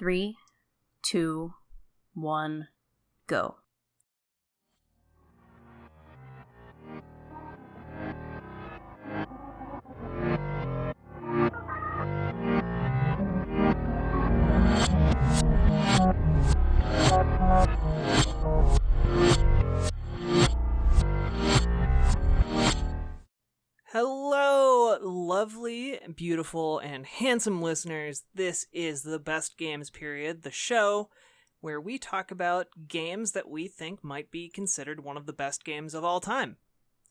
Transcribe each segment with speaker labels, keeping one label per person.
Speaker 1: 3, 2, 1, go.
Speaker 2: Hello, lovely, beautiful, and handsome listeners. This is the Best Games Period, the show where we talk about games that we think might be considered one of the best games of all time.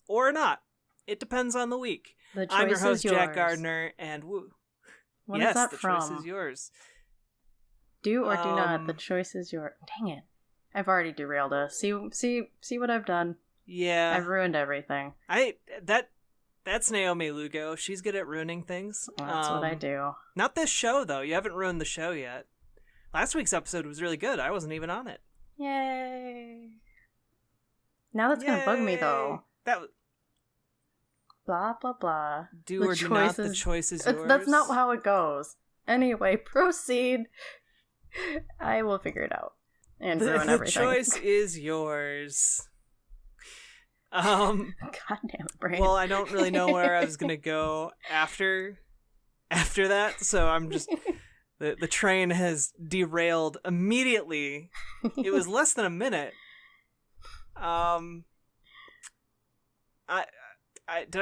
Speaker 2: Or not. It depends on the week. I'm your host, Jack Gardner, and woo.
Speaker 1: What
Speaker 2: yes,
Speaker 1: is that
Speaker 2: the
Speaker 1: from?
Speaker 2: choice is yours.
Speaker 1: Do or do not, the choice is yours. Dang it. I've already derailed us. See what I've done?
Speaker 2: Yeah.
Speaker 1: I've ruined everything.
Speaker 2: That's Naomi Lugo. She's good at ruining things.
Speaker 1: That's what I do.
Speaker 2: Not this show, though. You haven't ruined the show yet. Last week's episode was really good. I wasn't even on it.
Speaker 1: Yay. Now that's going to bug me, though. Blah, blah, blah.
Speaker 2: Do or do not, the choice is yours.
Speaker 1: That's not how it goes. Anyway, proceed. I will figure it out. And ruin everything.
Speaker 2: The choice is yours.
Speaker 1: God damn it, brain.
Speaker 2: Well, I don't really know where I was gonna go after that, so I'm just the train has derailed immediately. It was less than a minute. Did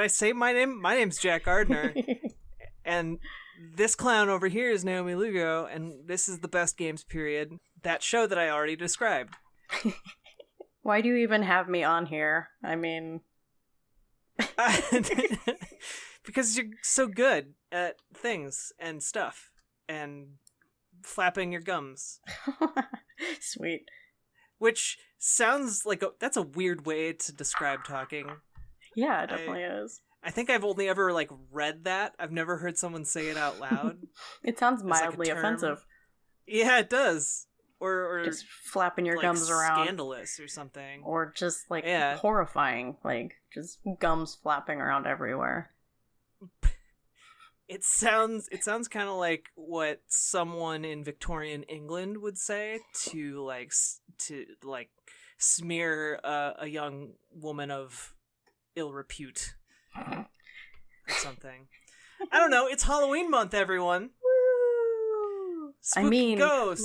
Speaker 2: I say my name? My name's Jack Gardner, and this clown over here is Naomi Lugo, and this is the Best Games Period, that show that I already described.
Speaker 1: Why do you even have me on here? I mean...
Speaker 2: Because you're so good at things and stuff and flapping your gums.
Speaker 1: Sweet.
Speaker 2: Which sounds like that's a weird way to describe talking.
Speaker 1: Yeah, it definitely is.
Speaker 2: I think I've only ever read that. I've never heard someone say it out loud.
Speaker 1: It sounds mildly offensive.
Speaker 2: Yeah, it does. Or
Speaker 1: just flapping your gums around.
Speaker 2: Scandalous or something.
Speaker 1: Or just horrifying. Just gums flapping around everywhere.
Speaker 2: It sounds kind of like what someone in Victorian England would say to smear a young woman of ill repute or something. I don't know. It's Halloween month, everyone. Spooky ghosts.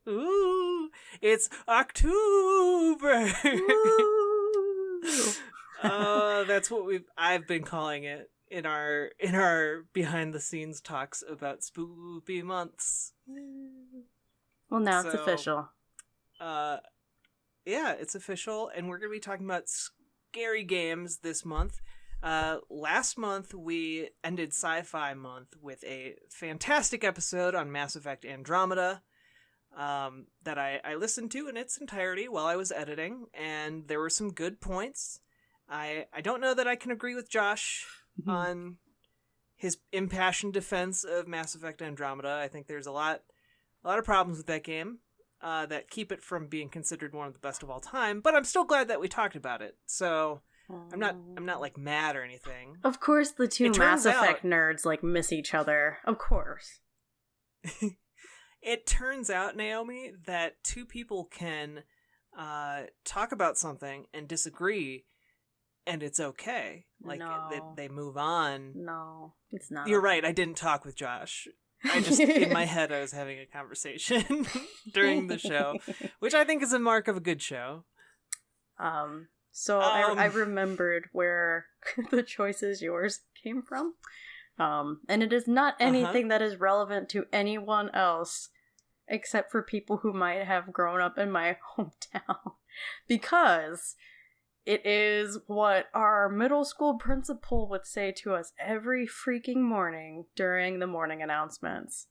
Speaker 2: Ooh, it's October. That's what I've been calling it in our behind the scenes talks about spooky months.
Speaker 1: Well, now it's official.
Speaker 2: Yeah, it's official, and we're going to be talking about scary games this month. Last month, we ended Sci-Fi Month with a fantastic episode on Mass Effect Andromeda that I listened to in its entirety while I was editing, and there were some good points. I don't know that I can agree with Josh on his impassioned defense of Mass Effect Andromeda. I think there's a lot of problems with that game that keep it from being considered one of the best of all time, but I'm still glad that we talked about it, so... I'm not mad or anything.
Speaker 1: Of course the two Mass Effect nerds miss each other. Of course.
Speaker 2: It turns out, Naomi, that two people can talk about something and disagree, and it's okay.
Speaker 1: No.
Speaker 2: They move on.
Speaker 1: No, it's not.
Speaker 2: You're right, I didn't talk with Josh. I just, in my head, I was having a conversation during the show, which I think is a mark of a good show.
Speaker 1: So I remembered where the choice is yours came from. And it is not anything that is relevant to anyone else except for people who might have grown up in my hometown. Because it is what our middle school principal would say to us every freaking morning during the morning announcements.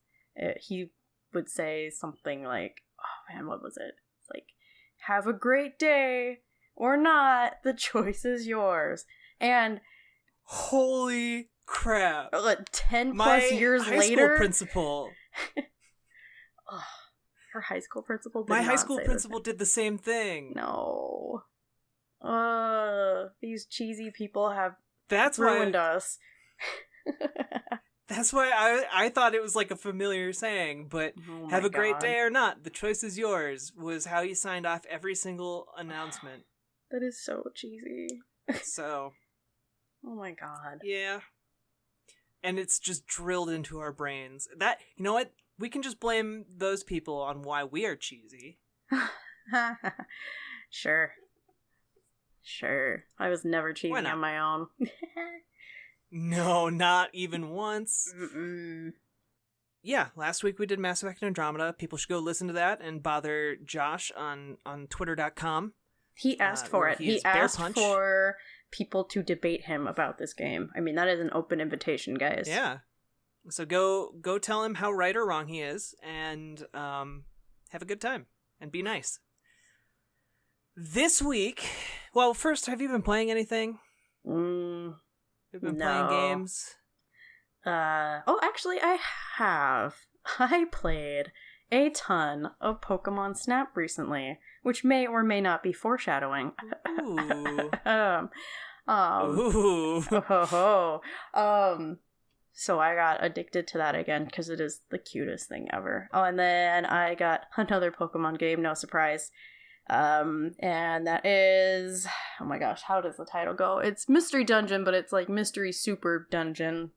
Speaker 1: He would say something like, oh man, what was it? It's have a great day. Or not, the choice is yours. And
Speaker 2: holy crap.
Speaker 1: 10 plus years later.
Speaker 2: My high school principal.
Speaker 1: Her high school principal did
Speaker 2: My high school principal did the same thing.
Speaker 1: No. These cheesy people have ruined us.
Speaker 2: That's why I thought it was like a familiar saying, but have a great day or not, the choice is yours, was how he signed off every single announcement.
Speaker 1: That is so cheesy.
Speaker 2: So.
Speaker 1: Oh my god.
Speaker 2: Yeah. And it's just drilled into our brains. That, you know what? We can just blame those people on why we are cheesy.
Speaker 1: Sure. I was never cheesy on my own.
Speaker 2: No, not even once.
Speaker 1: Mm-mm.
Speaker 2: Yeah, last week we did Mass Effect Andromeda. People should go listen to that and bother Josh on twitter.com.
Speaker 1: He asked for it. He asked for people to debate him about this game. I mean, that is an open invitation, guys.
Speaker 2: Yeah. So go tell him how right or wrong he is, and have a good time, and be nice. This week, well, first, have you been playing anything? You've been playing games?
Speaker 1: Actually, I have. I played a ton of Pokemon Snap recently, which may or may not be foreshadowing.
Speaker 2: Ooh.
Speaker 1: So I got addicted to that again because it is the cutest thing ever. Oh, and then I got another Pokemon game, no surprise. And that is, oh my gosh, how does the title go? It's Mystery Dungeon, but it's like Mystery Super Dungeon.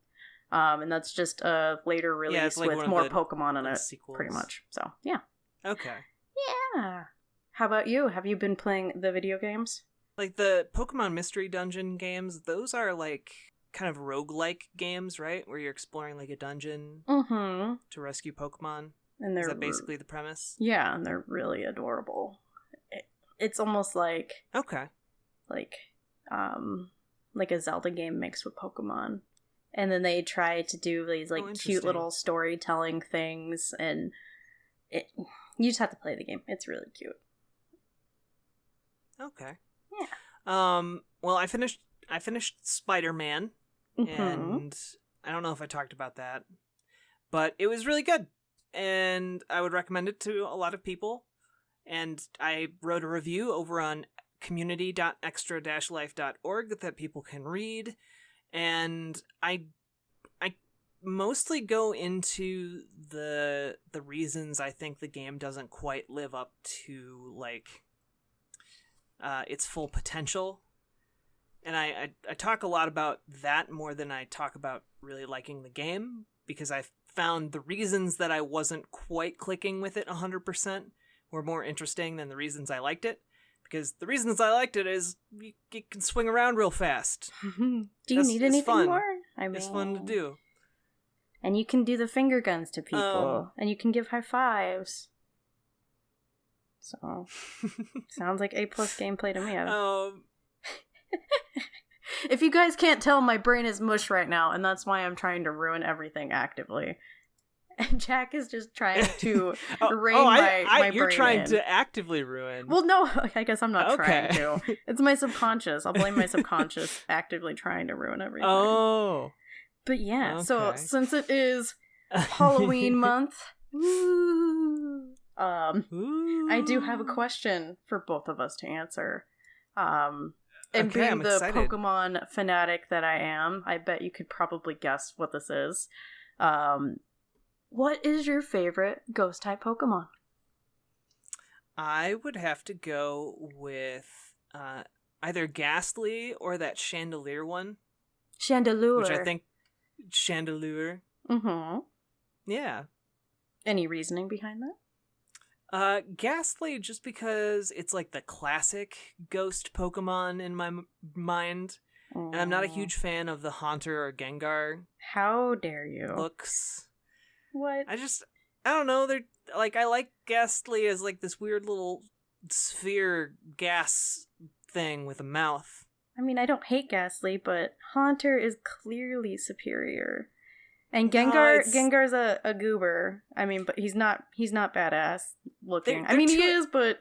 Speaker 1: And that's just a later release like with more Pokemon in it, sequels. Pretty much. So, yeah.
Speaker 2: Okay.
Speaker 1: Yeah. How about you? Have you been playing the video games?
Speaker 2: Like the Pokemon Mystery Dungeon games, those are like kind of roguelike games, right? Where you're exploring like a dungeon to rescue Pokemon. And is that basically the premise?
Speaker 1: Yeah, and they're really adorable. It's almost like like a Zelda game mixed with Pokemon. And then they try to do these like cute little storytelling things, and you just have to play the game. It's really cute.
Speaker 2: Okay.
Speaker 1: Yeah.
Speaker 2: Well, I finished Spider-Man, and I don't know if I talked about that, but it was really good, and I would recommend it to a lot of people. And I wrote a review over on community.extra-life.org that people can read, and I mostly go into the reasons I think the game doesn't quite live up to like its full potential. And I talk a lot about that more than I talk about really liking the game, because I found the reasons that I wasn't quite clicking with it 100% were more interesting than the reasons I liked it. Because the reasons I liked it is you can swing around real fast.
Speaker 1: Do you need anything more? I mean,
Speaker 2: it's fun to do.
Speaker 1: And you can do the finger guns to people. And you can give high fives. So, sounds like A+ gameplay to me. If you guys can't tell, my brain is mush right now, and that's why I'm trying to ruin everything actively. And Jack is just trying to rein my brain
Speaker 2: you're trying
Speaker 1: in.
Speaker 2: to actively ruin.
Speaker 1: Well, no, I guess I'm not trying to. It's my subconscious. I'll blame my subconscious actively trying to ruin everything.
Speaker 2: Oh.
Speaker 1: But yeah, so since it is Halloween month, I do have a question for both of us to answer. And being
Speaker 2: I'm
Speaker 1: the
Speaker 2: excited.
Speaker 1: Pokemon fanatic that I am, I bet you could probably guess what this is. What is your favorite ghost-type Pokemon?
Speaker 2: I would have to go with either Ghastly or that Chandelier one.
Speaker 1: Chandelure.
Speaker 2: Which I think... Chandelure.
Speaker 1: Mm-hmm.
Speaker 2: Yeah.
Speaker 1: Any reasoning behind that?
Speaker 2: Ghastly, just because it's like the classic ghost Pokemon in my mind.
Speaker 1: Aww.
Speaker 2: And I'm not a huge fan of the Haunter or Gengar.
Speaker 1: How dare you?
Speaker 2: Looks.
Speaker 1: What?
Speaker 2: I don't know, they're like, I like Ghastly as like this weird little sphere gas thing with a mouth.
Speaker 1: I mean, I don't hate Ghastly, but Haunter is clearly superior. And Gengar's a goober. I mean, but he's not badass looking.
Speaker 2: They're
Speaker 1: I mean, he is, but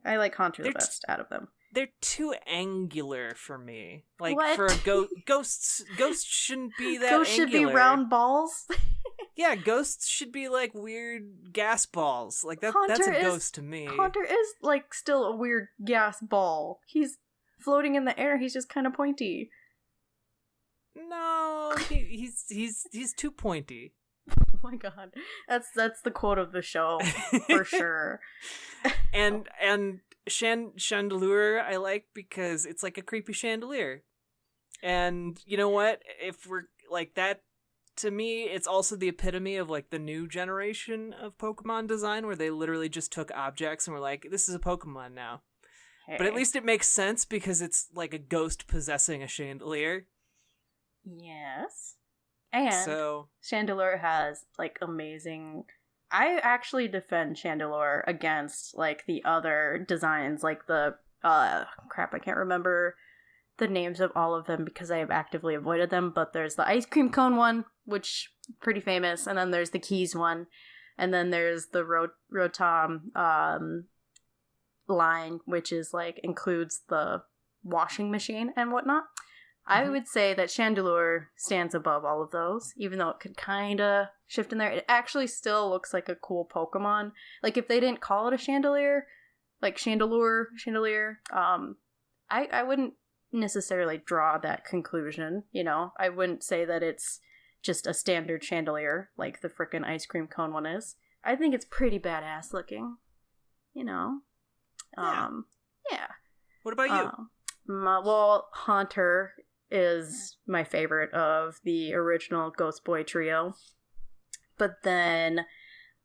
Speaker 1: I like Haunter the best out of them.
Speaker 2: They're too angular for me. Like,
Speaker 1: what?
Speaker 2: for a ghosts shouldn't be that
Speaker 1: Ghosts
Speaker 2: angular.
Speaker 1: Should be round balls?
Speaker 2: Yeah, ghosts should be like weird gas balls. Like, that's a ghost to me.
Speaker 1: Haunter is, like, still a weird gas ball. He's floating in the air. He's just kind of pointy.
Speaker 2: No, he's too pointy.
Speaker 1: Oh my god, that's the quote of the show for sure.
Speaker 2: And chandelier I like because it's like a creepy chandelier. And you know what? If we're like that, to me, it's also the epitome of like the new generation of Pokemon design, where they literally just took objects and were like, "This is a Pokemon now." Hey. But at least it makes sense because it's like a ghost possessing a chandelier.
Speaker 1: Yes. And so Chandelure has like amazing. I actually defend Chandelure against like the other designs, like the crap, I can't remember the names of all of them because I have actively avoided them, but there's the ice cream cone one, which is pretty famous, and then there's the keys one, and then there's the Rotom line, which is like includes the washing machine and whatnot. I would say that Chandelure stands above all of those, even though it could kind of shift in there. It actually still looks like a cool Pokemon. Like, if they didn't call it a Chandelier, like Chandelier, I wouldn't necessarily draw that conclusion, you know? I wouldn't say that it's just a standard Chandelier, like the frickin' ice cream cone one is. I think it's pretty badass looking, you know? Yeah.
Speaker 2: What about you?
Speaker 1: Well, Haunter is my favorite of the original Ghost Boy trio. But then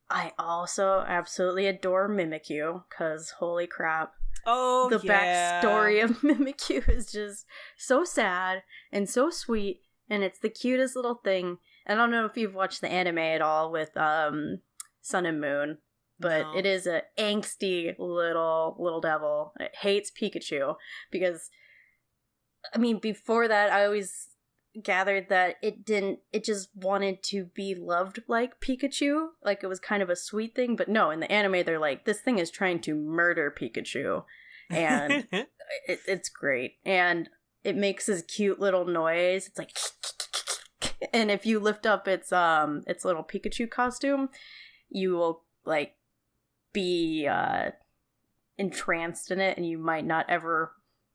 Speaker 1: I also absolutely adore Mimikyu, because holy crap.
Speaker 2: Oh,
Speaker 1: the backstory of Mimikyu is just so sad and so sweet, and it's the cutest little thing. I don't know if you've watched the anime at all with Sun and Moon, but no. It is an angsty little devil. It hates Pikachu because, I mean, before that, I always gathered that it just wanted to be loved like Pikachu. Like, it was kind of a sweet thing, but no, in the anime, they're like, this thing is trying to murder Pikachu. And it's great. And it makes this cute little noise. It's like, and if you lift up its little Pikachu costume, you will, like, be entranced in it, and you might not ever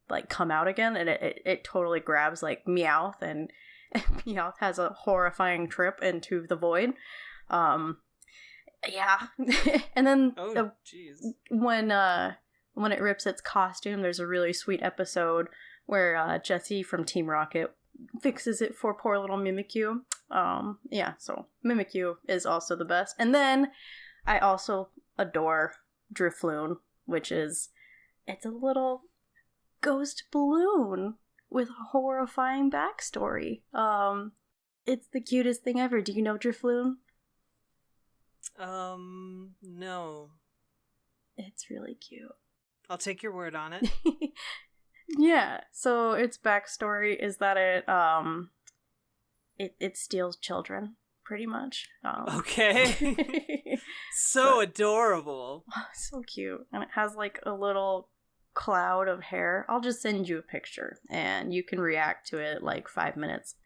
Speaker 1: like come out again. And it totally grabs like Meowth, and Meowth has a horrifying trip into the void. Yeah. And then when it rips its costume, there's a really sweet episode where Jessie from Team Rocket fixes it for poor little Mimikyu. Yeah, so Mimikyu is also the best. And then I also adore Drifloon, which is, it's a little ghost balloon with a horrifying backstory. It's the cutest thing ever. Do you know Drifloon?
Speaker 2: No.
Speaker 1: It's really cute.
Speaker 2: I'll take your word on it.
Speaker 1: Yeah, so its backstory is that it steals children, pretty much.
Speaker 2: Okay. So adorable.
Speaker 1: So cute. And it has like a little cloud of hair. I'll just send you a picture and you can react to it like 5 minutes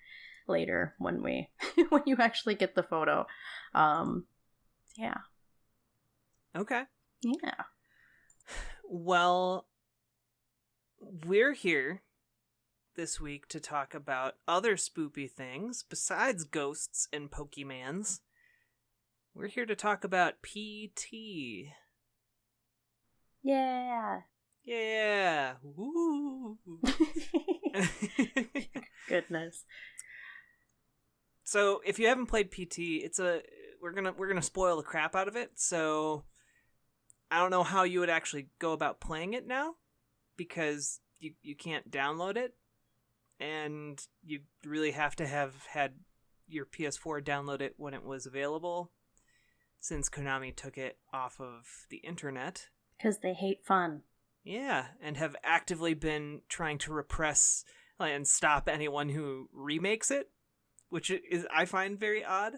Speaker 1: later when when you actually get the photo. Yeah.
Speaker 2: Okay.
Speaker 1: Yeah.
Speaker 2: Well, we're here this week to talk about other spoopy things besides ghosts and Pokemans. We're here to talk about PT.
Speaker 1: Yeah.
Speaker 2: Yeah. Woo.
Speaker 1: Goodness.
Speaker 2: So, if you haven't played PT, we're gonna spoil the crap out of it. So, I don't know how you would actually go about playing it now, because you can't download it, and you really have to have had your PS4 download it when it was available, since Konami took it off of the internet.
Speaker 1: Because they hate fun.
Speaker 2: Yeah, and have actively been trying to repress and stop anyone who remakes it, which is, I find, very odd.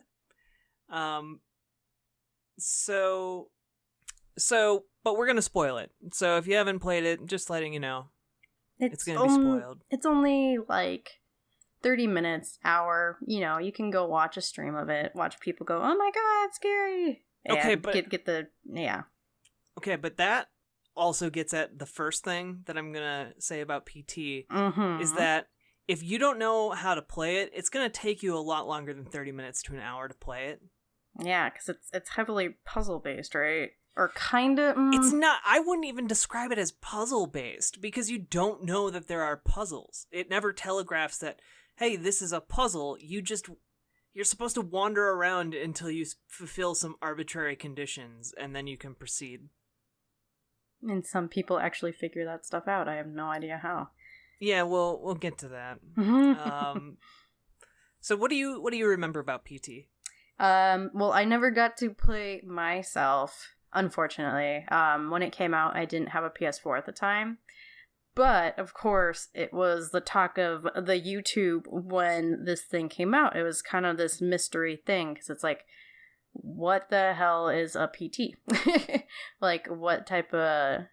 Speaker 2: But we're gonna spoil it. So if you haven't played it, just letting you know, it's gonna be spoiled. It's
Speaker 1: only like 30 minutes, hour. You know, you can go watch a stream of it, watch people go, "Oh my god, it's scary."
Speaker 2: Okay,
Speaker 1: but get the
Speaker 2: Okay, but that also gets at the first thing that I'm gonna say about PT, is that if you don't know how to play it, it's going to take you a lot longer than 30 minutes to an hour to play it.
Speaker 1: Yeah, because it's heavily puzzle-based, right? Or kind of...
Speaker 2: It's not... I wouldn't even describe it as puzzle-based, because you don't know that there are puzzles. It never telegraphs that, hey, this is a puzzle. You're supposed to wander around until you fulfill some arbitrary conditions, and then you can proceed.
Speaker 1: And some people actually figure that stuff out. I have no idea how.
Speaker 2: Yeah, we'll get to that. So what do you remember about PT?
Speaker 1: Well, I never got to play myself, unfortunately. When it came out, I didn't have a PS4 at the time. But, of course, it was the talk of the YouTube when this thing came out. It was kind of this mystery thing, because it's like, what the hell is a PT? Like, what type of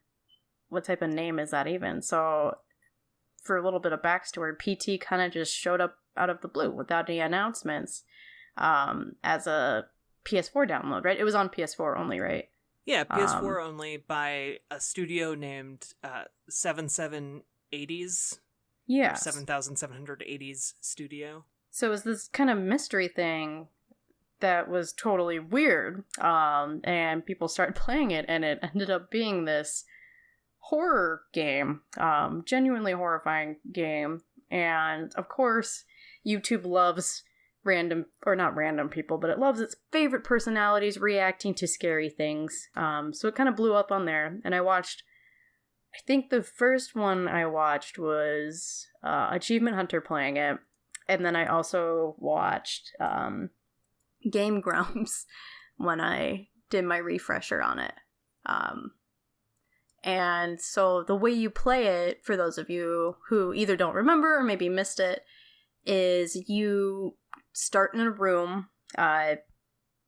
Speaker 1: name is that even? So, for a little bit of backstory, PT kind of just showed up out of the blue without any announcements as a PS4 download, right? It was on PS4 only, right?
Speaker 2: Yeah, PS4 only by a studio named 7780s.
Speaker 1: Yeah.
Speaker 2: 7780s Studio.
Speaker 1: So it was this kind of mystery thing that was totally weird. And people started playing it, and it ended up being this horror game. Genuinely horrifying game. And, of course, YouTube loves not random people, but it loves its favorite personalities reacting to scary things. So it kind of blew up on there. And I think the first one I watched was Achievement Hunter playing it. And then I also watched Game Grumps when I did my refresher on it. And so the way you play it, for those of you who either don't remember or maybe missed it, is you start in a room,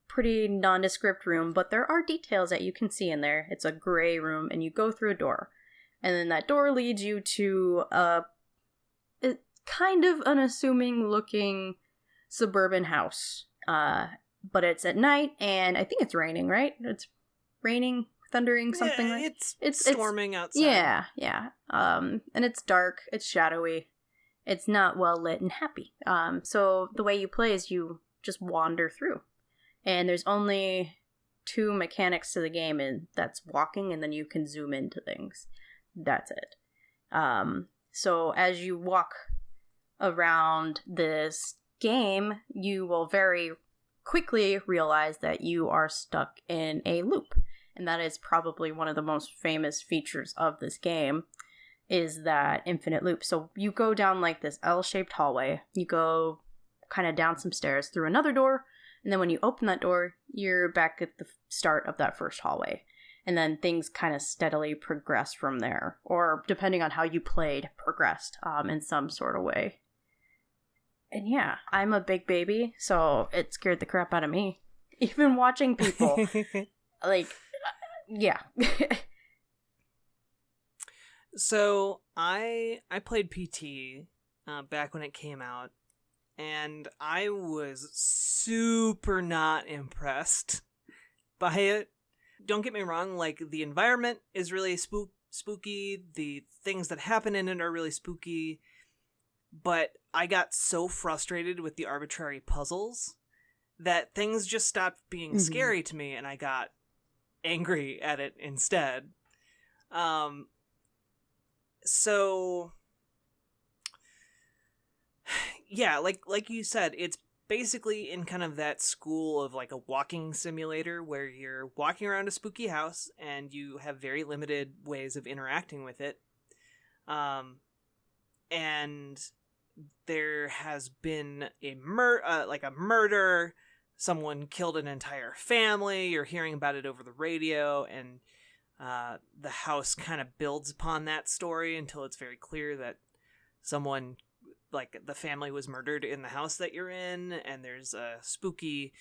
Speaker 1: pretty nondescript room, but there are details that you can see in there. It's a gray room, and you go through a door. And then that door leads you to a kind of unassuming looking suburban house. But it's at night, and I think it's raining, right? It's raining, thundering, something like that.
Speaker 2: It's storming outside.
Speaker 1: Yeah. And it's dark, it's shadowy. It's not well lit and happy. So the way you play is you just wander through. And there's only 2 mechanics to the game, and that's walking, and then you can zoom into things. That's it. So as you walk around this game, you will very quickly realize that you are stuck in a loop. And that is probably one of the most famous features of this game, is that infinite loop. So you go down like this L-shaped hallway. You go kind of down some stairs through another door. And then when you open that door, you're back at the start of that first hallway. And then things kind of steadily progress from there. Or depending on how you played, progressed in some sort of way. And yeah, I'm a big baby, so it scared the crap out of me. Even watching people. Yeah.
Speaker 2: So I played PT back when it came out, and I was super not impressed by it. Don't get me wrong, like, the environment is really spooky, the things that happen in it are really spooky, but I got so frustrated with the arbitrary puzzles that things just stopped being scary to me, and I got angry at it instead. So yeah, like you said, it's basically in kind of that school of like a walking simulator where you're walking around a spooky house and you have very limited ways of interacting with it. And there has been a murder. Someone killed an entire family. You're hearing about it over the radio, and the house kind of builds upon that story until it's very clear that someone, like, the family was murdered in the house that you're in, and there's a spooky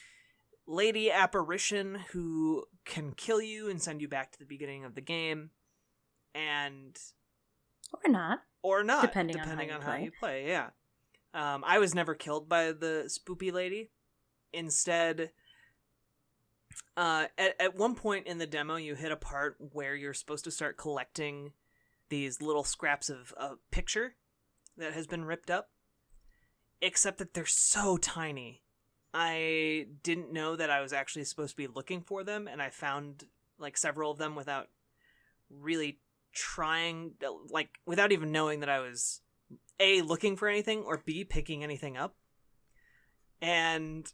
Speaker 2: lady apparition who can kill you and send you back to the beginning of the game. And or not depending on how you play. Yeah. I was never killed by the spoopy lady. Instead, at one point in the demo, you hit a part where you're supposed to start collecting these little scraps of picture, that has been ripped up, except that they're so tiny. I didn't know that I was actually supposed to be looking for them, and I found like several of them without really trying, like without even knowing that I was A, looking for anything, or B, picking anything up. And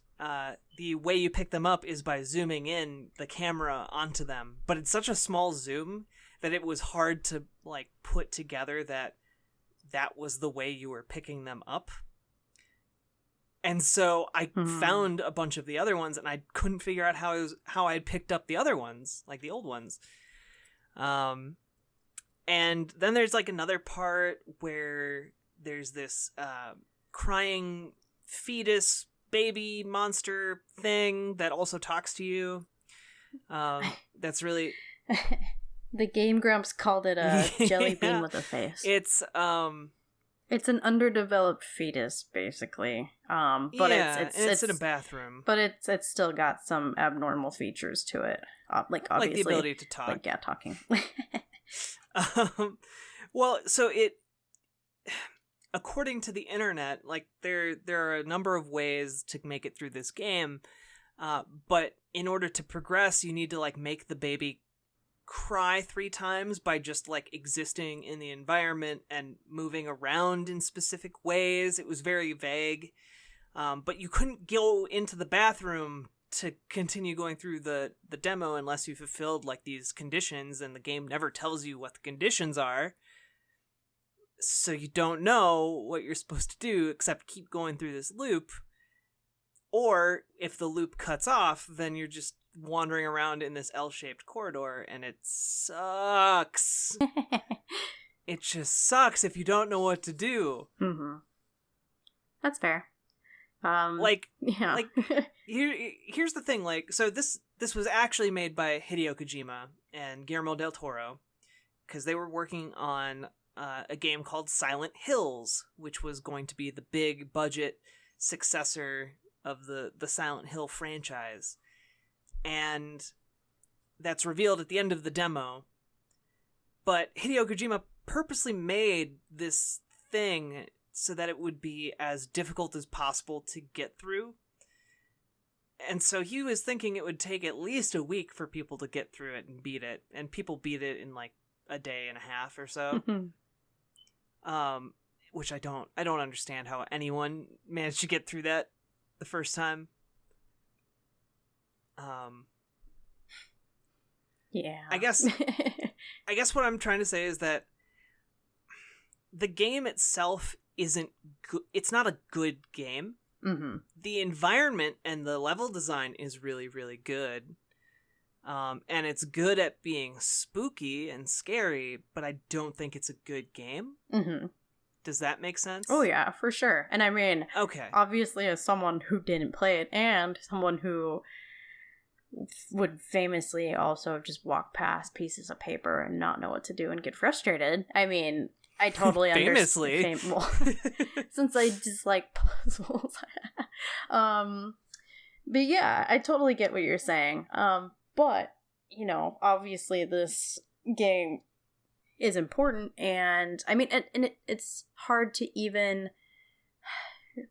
Speaker 2: the way you pick them up is by zooming in the camera onto them, but it's such a small zoom that it was hard to like put together that was the way you were picking them up. And so I found a bunch of the other ones, and I couldn't figure out how I had picked up the other ones, like the old ones. And then there's like another part where there's this crying fetus baby monster thing that also talks to you. That's really...
Speaker 1: The Game Grumps called it a jelly bean with a face.
Speaker 2: It's
Speaker 1: an underdeveloped fetus, basically. But it's
Speaker 2: in a bathroom.
Speaker 1: But it's still got some abnormal features to it. Like, obviously.
Speaker 2: Like the ability to talk.
Speaker 1: Like, yeah, talking.
Speaker 2: Well, so it... According to the internet, like, there are a number of ways to make it through this game. But in order to progress, you need to, like, make the baby cry 3 times by just like existing in the environment and moving around in specific ways. It was very vague, but you couldn't go into the bathroom to continue going through the demo unless you fulfilled like these conditions, and the game never tells you what the conditions are, so you don't know what you're supposed to do except keep going through this loop. Or if the loop cuts off, then you're just wandering around in this L-shaped corridor, and it sucks. It just sucks if you don't know what to do.
Speaker 1: Mm-hmm. That's fair.
Speaker 2: Here's the thing. Like, so this was actually made by Hideo Kojima and Guillermo del Toro, because they were working on a game called Silent Hills, which was going to be the big budget successor of the Silent Hill franchise. And that's revealed at the end of the demo. But Hideo Kojima purposely made this thing so that it would be as difficult as possible to get through. And so he was thinking it would take at least a week for people to get through it and beat it. And people beat it in like a day and a half or so. Which I don't understand how anyone managed to get through that the first time.
Speaker 1: Yeah.
Speaker 2: I guess what I'm trying to say is that the game itself isn't good. It's not a good game.
Speaker 1: Mm-hmm.
Speaker 2: The environment and the level design is really, really good. And it's good at being spooky and scary, but I don't think it's a good game.
Speaker 1: Mm-hmm.
Speaker 2: Does that make sense?
Speaker 1: Oh, yeah, for sure. And I mean,
Speaker 2: okay.
Speaker 1: Obviously, as someone who didn't play it, and someone who would famously also just walk past pieces of paper and not know what to do and get frustrated, I mean, I totally understand. Well, since I dislike puzzles. But yeah, I totally get what you're saying. But, you know, obviously this game is important, and I mean, it's hard to even...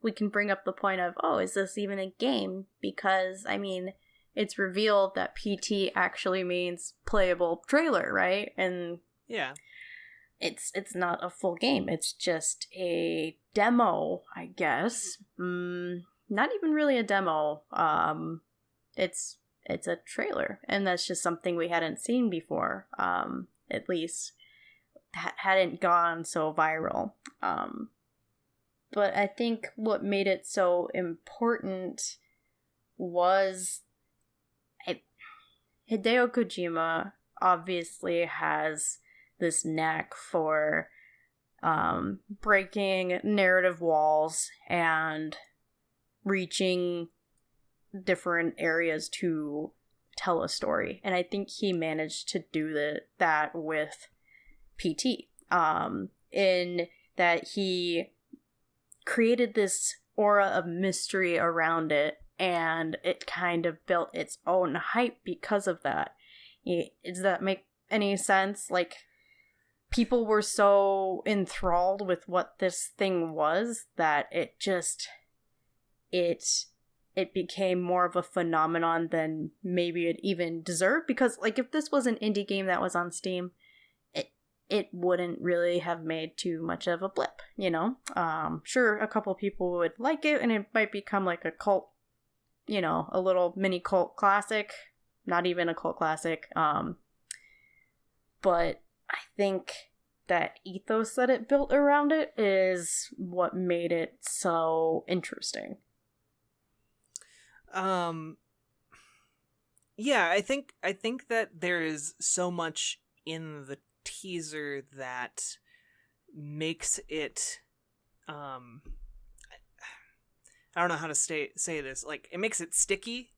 Speaker 1: We can bring up the point of, oh, is this even a game? Because, I mean, it's revealed that PT actually means playable trailer, right? And
Speaker 2: yeah,
Speaker 1: it's not a full game. It's just a demo, I guess. Not even really a demo. It's a trailer, and that's just something we hadn't seen before. At least that hadn't gone so viral. But I think what made it so important was Hideo Kojima obviously has this knack for breaking narrative walls and reaching different areas to tell a story. And I think he managed to do that with PT. In that he created this aura of mystery around it, and it kind of built its own hype because of that. Does that make any sense? Like, people were so enthralled with what this thing was that it became more of a phenomenon than maybe it even deserved. Because, like, if this was an indie game that was on Steam, it wouldn't really have made too much of a blip, you know? Sure, a couple people would like it, and it might become like a cult, you know, a little mini cult classic. Not even a cult classic. But I think that ethos that it built around it is what made it so interesting.
Speaker 2: Yeah, I think that there is so much in the teaser that makes it I don't know how to say this. Like, it makes it sticky.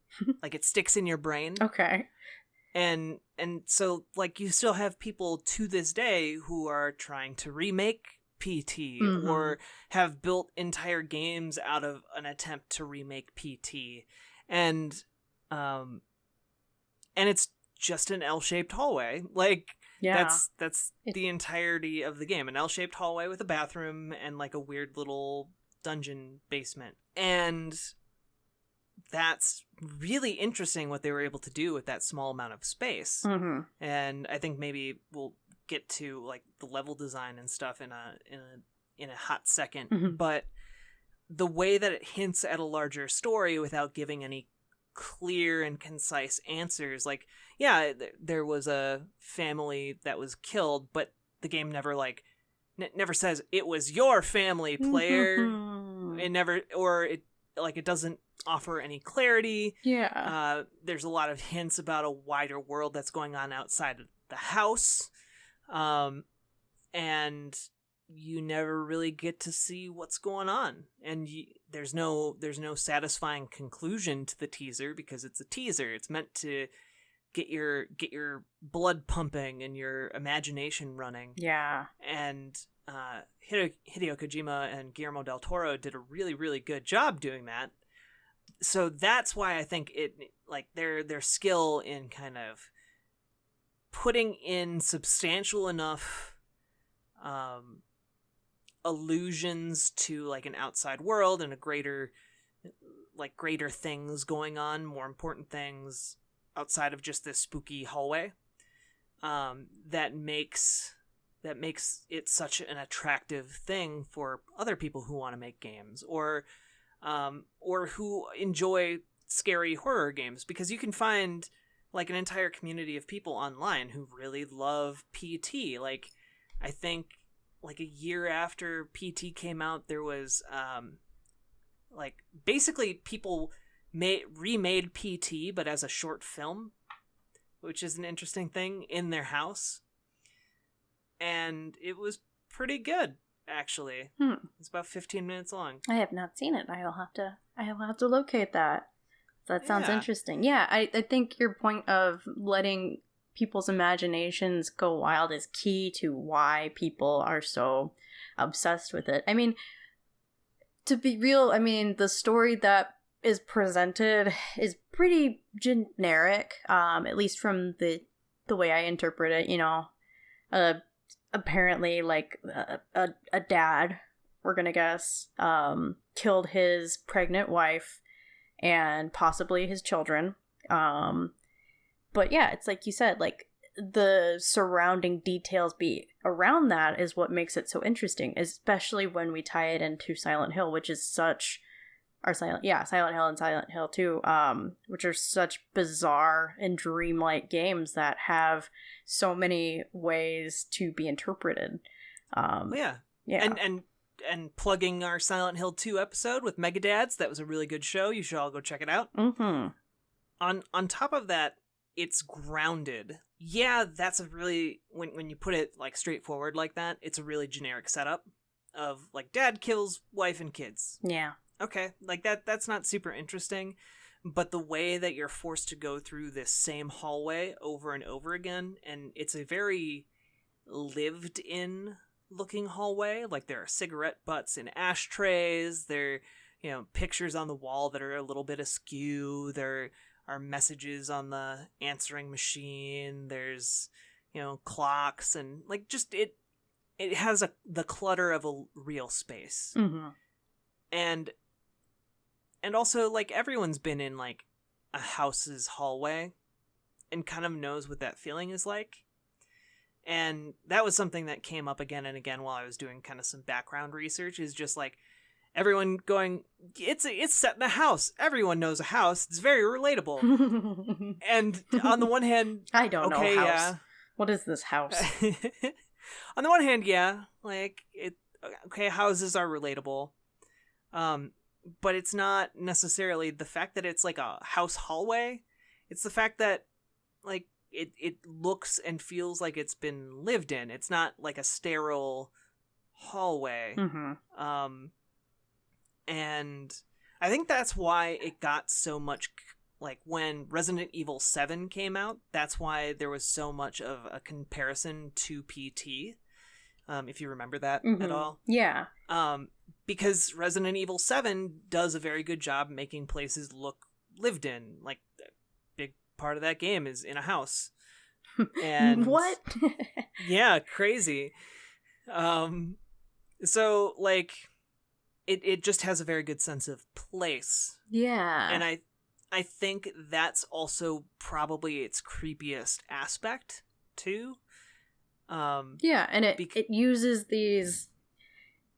Speaker 2: Like, it sticks in your brain.
Speaker 1: Okay.
Speaker 2: And so, like, you still have people to this day who are trying to remake PT or have built entire games out of an attempt to remake PT. And it's just an L-shaped hallway. Like,
Speaker 1: yeah.
Speaker 2: That's the entirety of the game. An L-shaped hallway with a bathroom and, like, a weird little dungeon basement. And that's really interesting what they were able to do with that small amount of space. And I think maybe we'll get to, like, the level design and stuff in a hot second. But the way that it hints at a larger story without giving any clear and concise answers, like, yeah, there was a family that was killed, but the game never, like, never says it was your family, player. It never, or it, like, it doesn't offer any clarity.
Speaker 1: Yeah.
Speaker 2: There's a lot of hints about a wider world that's going on outside of the house. And you never really get to see what's going on. And there's no satisfying conclusion to the teaser because it's a teaser. It's meant to get your blood pumping and your imagination running.
Speaker 1: Yeah.
Speaker 2: And Hideo Kojima and Guillermo del Toro did a really, really good job doing that. So that's why I think it, like, their skill in kind of putting in substantial enough allusions to, like, an outside world and a greater things going on, more important things outside of just this spooky hallway, that makes it such an attractive thing for other people who want to make games or who enjoy scary horror games, because you can find, like, an entire community of people online who really love PT. Like, I think, like, a year after PT came out, there was like, basically people remade PT but as a short film, which is an interesting thing, in their house, and it was pretty good, actually. It's about 15 minutes long.
Speaker 1: I have not seen it. I will have to locate that. That sounds interesting. Yeah, I think your point of letting people's imaginations go wild is key to why people are so obsessed with it. I mean, to be real, I mean, the story that is presented is pretty generic, at least from the way I interpret it, you know. Apparently, like, a dad, we're gonna guess, killed his pregnant wife and possibly his children. But yeah, it's like you said, like, the surrounding details around that is what makes it so interesting, especially when we tie it into Silent Hill, which is such... Silent Hill and Silent Hill 2, which are such bizarre and dreamlike games that have so many ways to be interpreted.
Speaker 2: Yeah. And plugging our Silent Hill 2 episode with Megadads, that was a really good show. You should all go check it out. On top of that, it's grounded. Yeah, that's a really, when you put it, like, straightforward like that, it's a really generic setup of, like, dad kills wife and kids.
Speaker 1: Yeah.
Speaker 2: Okay, like, that's not super interesting, but the way that you're forced to go through this same hallway over and over again, and it's a very lived-in looking hallway. Like, there are cigarette butts in ashtrays, there, you know, pictures on the wall that are a little bit askew, there are messages on the answering machine, there's, clocks and like just it has the clutter of a real space.
Speaker 1: Mm-hmm.
Speaker 2: And also, like, everyone's been in like a house's hallway and kind of knows what that feeling is like. And that was something that came up again and again while I was doing kind of some background research, is just like everyone going, it's set in a house. Everyone knows a house. It's very relatable. And on the one hand,
Speaker 1: I don't know house.
Speaker 2: Yeah.
Speaker 1: What is this house?
Speaker 2: On the one hand, yeah, like houses are relatable. But it's not necessarily the fact that it's like a house hallway. It's the fact that like it looks and feels like it's been lived in. It's not like a sterile hallway.
Speaker 1: Mm-hmm.
Speaker 2: And I think that's why it got so much, like when Resident Evil 7 came out, that's why there was so much of a comparison to PT. If you remember that at all.
Speaker 1: Yeah.
Speaker 2: Because Resident Evil 7 does a very good job making places look lived in. Like, a big part of that game is in a house. And
Speaker 1: what?
Speaker 2: Yeah, crazy. So, like, it just has a very good sense of place.
Speaker 1: Yeah.
Speaker 2: And I think that's also probably its creepiest aspect, too.
Speaker 1: Yeah, and it uses these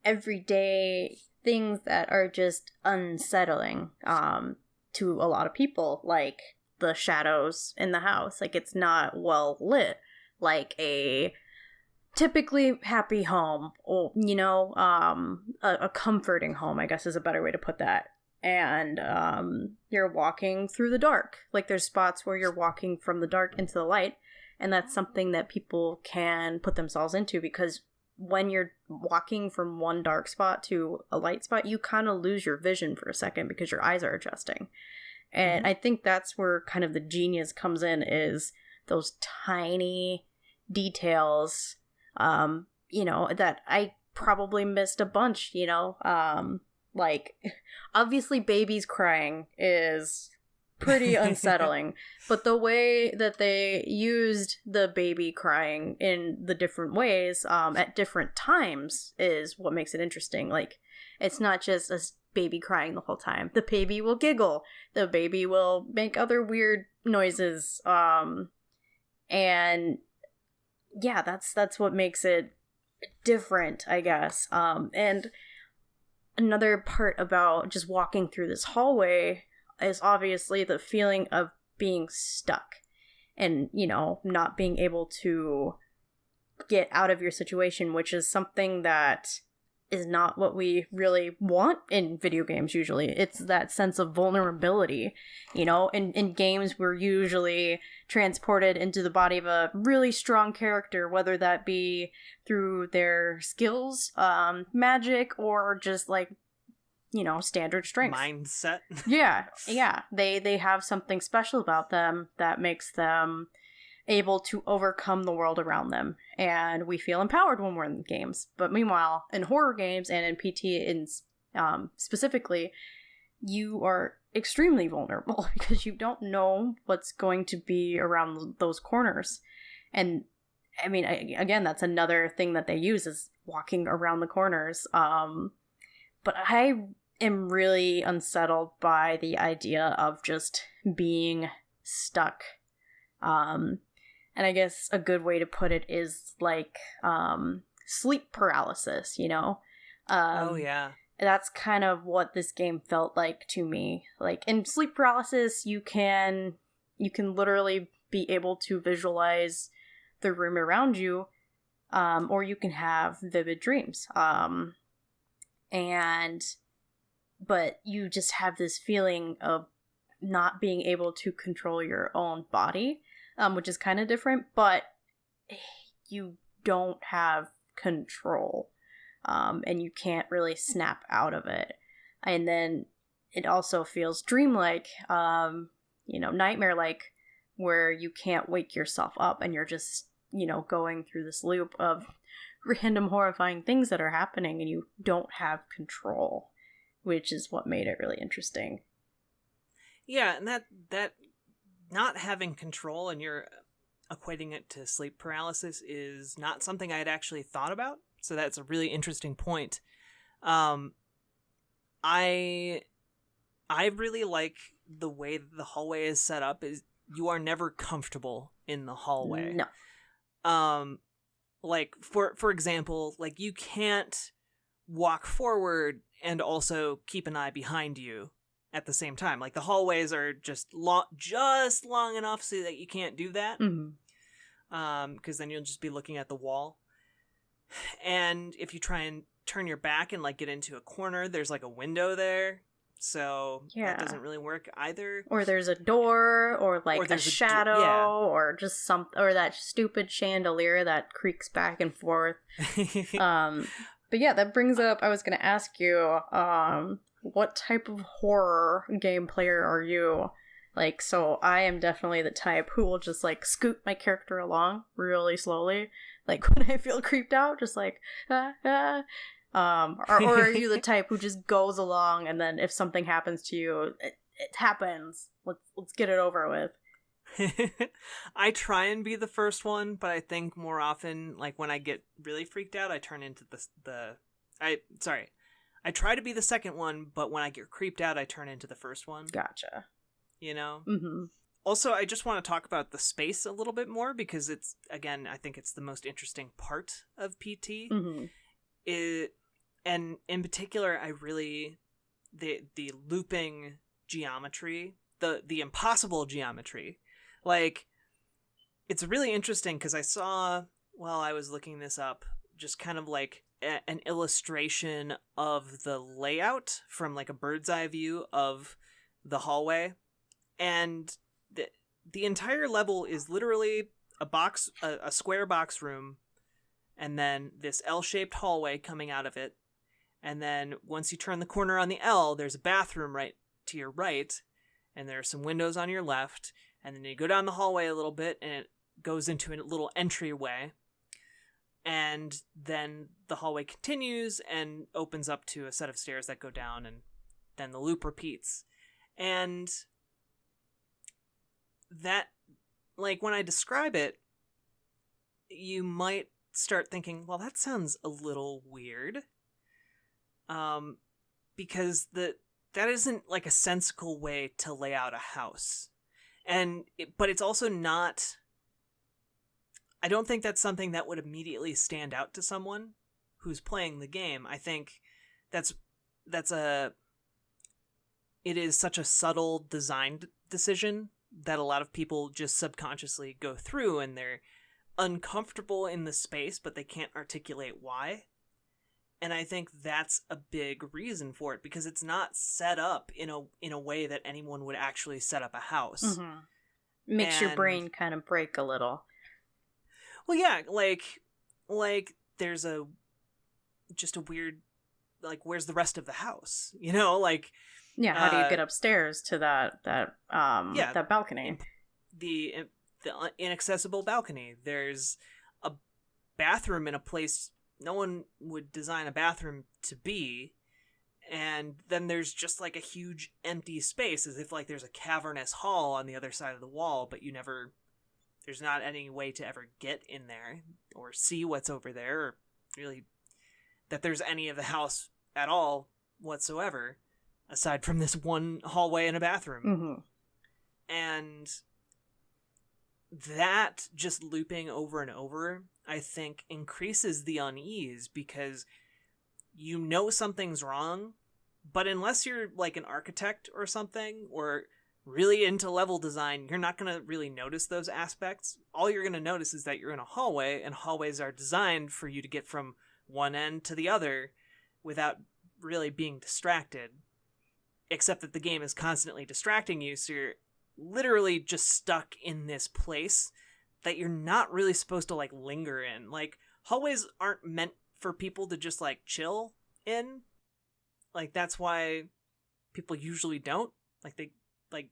Speaker 1: everyday things that are just unsettling to a lot of people, like the shadows in the house. Like, it's not well lit like a typically happy home, or a comforting home, I guess is a better way to put that. And you're walking through the dark. Like, there's spots where you're walking from the dark into the light. And that's something that people can put themselves into, because when you're walking from one dark spot to a light spot, you kind of lose your vision for a second because your eyes are adjusting. And I think that's where kind of the genius comes in, is those tiny details, that I probably missed a bunch, like, obviously babies crying is pretty unsettling, but the way that they used the baby crying in the different ways at different times is what makes it interesting. Like, it's not just a baby crying the whole time. The baby will giggle, the baby will make other weird noises, and yeah, that's what makes it different, I guess. And another part about just walking through this hallway is obviously the feeling of being stuck and, not being able to get out of your situation, which is something that is not what we really want in video games usually. It's that sense of vulnerability. In games, we're usually transported into the body of a really strong character, whether that be through their skills, magic, or just like, standard strength.
Speaker 2: Mindset.
Speaker 1: Yeah. They have something special about them that makes them able to overcome the world around them. And we feel empowered when we're in games. But meanwhile, in horror games and in PT specifically, you are extremely vulnerable because you don't know what's going to be around those corners. And I mean, again, that's another thing that they use, is walking around the corners. But I am really unsettled by the idea of just being stuck. And I guess a good way to put it is like sleep paralysis,
Speaker 2: oh, yeah.
Speaker 1: That's kind of what this game felt like to me. Like, in sleep paralysis, you can literally be able to visualize the room around you, or you can have vivid dreams. But you just have this feeling of not being able to control your own body, which is kind of different, but you don't have control, and you can't really snap out of it. And then it also feels dreamlike, nightmare-like, where you can't wake yourself up and you're just, going through this loop of random horrifying things that are happening and you don't have control, which is what made it really interesting.
Speaker 2: Yeah, and that not having control and your equating it to sleep paralysis is not something I had actually thought about. So that's a really interesting point. I really like the way that the hallway is set up. Is you are never comfortable in the hallway.
Speaker 1: No.
Speaker 2: Like for example, like you can't walk forward and also keep an eye behind you at the same time. Like the hallways are just long enough so that you can't do that. Because then you'll just be looking at the wall. And if you try and turn your back and like get into a corner, there's like a window there. So that doesn't really work either.
Speaker 1: Or there's a door, or like a shadow, or just or that stupid chandelier that creaks back and forth. But yeah, that brings up, I was going to ask you, what type of horror game player are you? Like, so I am definitely the type who will just like scoot my character along really slowly. Like when I feel creeped out, just like, or are you the type who just goes along, and then if something happens to you, it happens. Let's get it over with.
Speaker 2: I try and be the first one, but I think more often, like when I get really freaked out, I turn into I try to be the second one, but when I get creeped out, I turn into the first one.
Speaker 1: Gotcha.
Speaker 2: You know?
Speaker 1: Mm-hmm.
Speaker 2: Also, I just want to talk about the space a little bit more, because it's, again, I think it's the most interesting part of PT.
Speaker 1: Mm-hmm.
Speaker 2: And in particular, I really, the looping geometry, the impossible geometry, like, it's really interesting because I saw, while I was looking this up, just kind of like an illustration of the layout from like a bird's eye view of the hallway. And the entire level is literally a square box room, and then this L-shaped hallway coming out of it. And then once you turn the corner on the L, there's a bathroom right to your right, and there are some windows on your left. And then you go down the hallway a little bit, and it goes into a little entryway. And then the hallway continues and opens up to a set of stairs that go down, and then the loop repeats. And that, like, when I describe it, you might start thinking, well, that sounds a little weird. Because that isn't like a sensical way to lay out a house. But it's also not, I don't think that's something that would immediately stand out to someone who's playing the game. I think it is such a subtle design decision that a lot of people just subconsciously go through, and they're uncomfortable in the space, but they can't articulate why. And I think that's a big reason for it, because it's not set up in a way that anyone would actually set up a house.
Speaker 1: Mm-hmm. Makes your brain kind of break a little.
Speaker 2: Well, yeah, like there's just a weird, like, where's the rest of the house? You know, like,
Speaker 1: yeah, how do you get upstairs to that balcony?
Speaker 2: The inaccessible balcony. There's a bathroom in a place no one would design a bathroom to be, and then there's just like a huge empty space, as if like there's a cavernous hall on the other side of the wall, but there's not any way to ever get in there or see what's over there, or really that there's any of the house at all whatsoever, aside from this one hallway and a bathroom.
Speaker 1: Mm-hmm.
Speaker 2: And that just looping over and over, I think, increases the unease, because you know something's wrong, but unless you're like an architect or something, or really into level design, you're not going to really notice those aspects. All you're going to notice is that you're in a hallway, and hallways are designed for you to get from one end to the other without really being distracted, except that the game is constantly distracting you, so you're literally just stuck in this place that you're not really supposed to like linger in. Like, hallways aren't meant for people to just like chill in. Like, that's why people usually don't.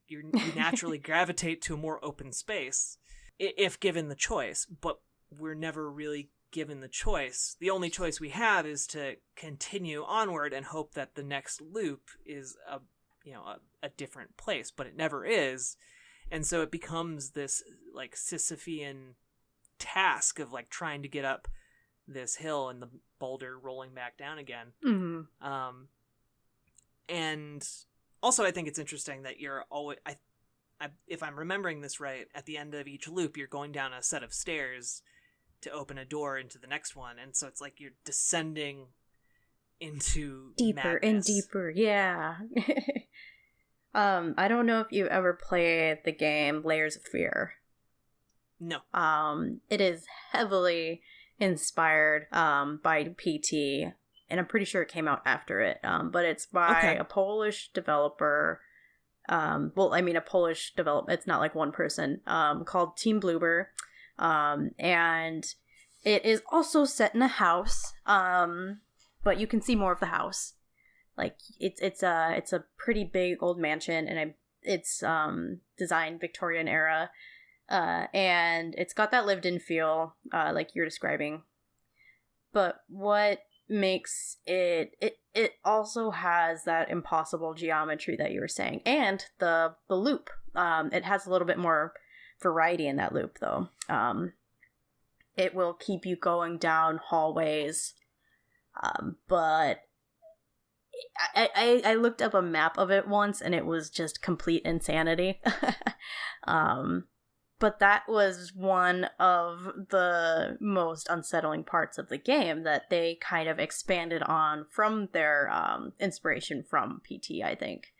Speaker 2: You naturally gravitate to a more open space if given the choice, but we're never really given the choice. The only choice we have is to continue onward and hope that the next loop is a different place, but it never is. And so it becomes this like Sisyphean task of like trying to get up this hill and the boulder rolling back down again.
Speaker 1: Mm-hmm.
Speaker 2: And also I think it's interesting that you're always, if I'm remembering this right, at the end of each loop, you're going down a set of stairs to open a door into the next one. And so it's like you're descending into
Speaker 1: deeper
Speaker 2: madness.
Speaker 1: and deeper. Yeah. I don't know if you ever played the game Layers of Fear.
Speaker 2: No.
Speaker 1: It is heavily inspired by PT, and I'm pretty sure it came out after it. But it's by a Polish developer. A Polish developer. It's not like one person. Called Team Bloober. And it is also set in a house. But you can see more of the house. Like it's a pretty big old mansion, and it's designed Victorian era. And it's got that lived-in feel, like you're describing. But what makes it also has that impossible geometry that you were saying, and the loop. It has a little bit more variety in that loop, though. It will keep you going down hallways, but I looked up a map of it once, and it was just complete insanity. But that was one of the most unsettling parts of the game that they kind of expanded on from their inspiration from PT, I think,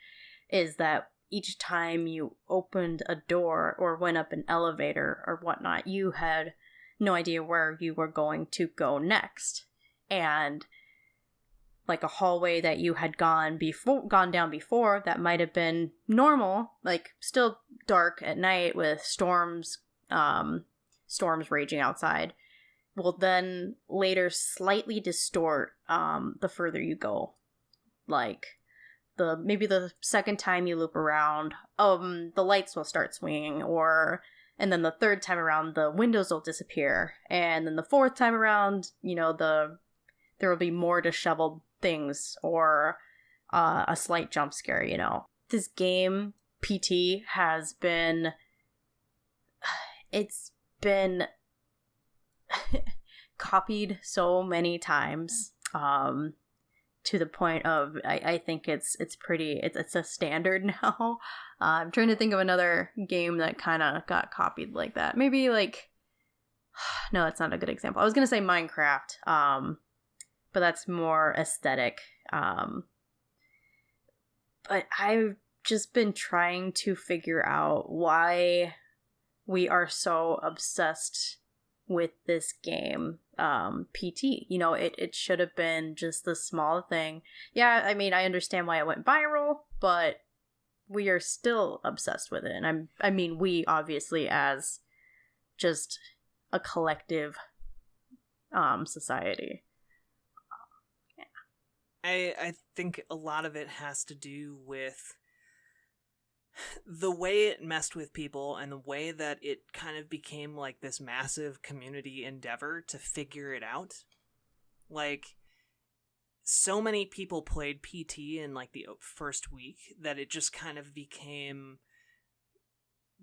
Speaker 1: is that each time you opened a door or went up an elevator or whatnot, you had no idea where you were going to go next. And like a hallway that you had gone down before that might have been normal, like still dark at night with storms raging outside, will then later slightly distort the further you go. Like maybe the second time you loop around, the lights will start swinging, and then the third time around the windows will disappear, and then the fourth time around, there will be more disheveled things or a slight jump scare. This game PT has been copied so many times, to the point of I think it's a standard now. I'm trying to think of another game that kind of got copied like that. Maybe like no, that's not a good example. I was gonna say Minecraft, but that's more aesthetic. But I've just been trying to figure out why we are so obsessed with this game, PT. It should have been just the small thing. Yeah, I mean, I understand why it went viral, but we are still obsessed with it. And we obviously as just a collective society.
Speaker 2: I think a lot of it has to do with the way it messed with people and the way that it kind of became like this massive community endeavor to figure it out. Like, so many people played PT in like the first week that it just kind of became,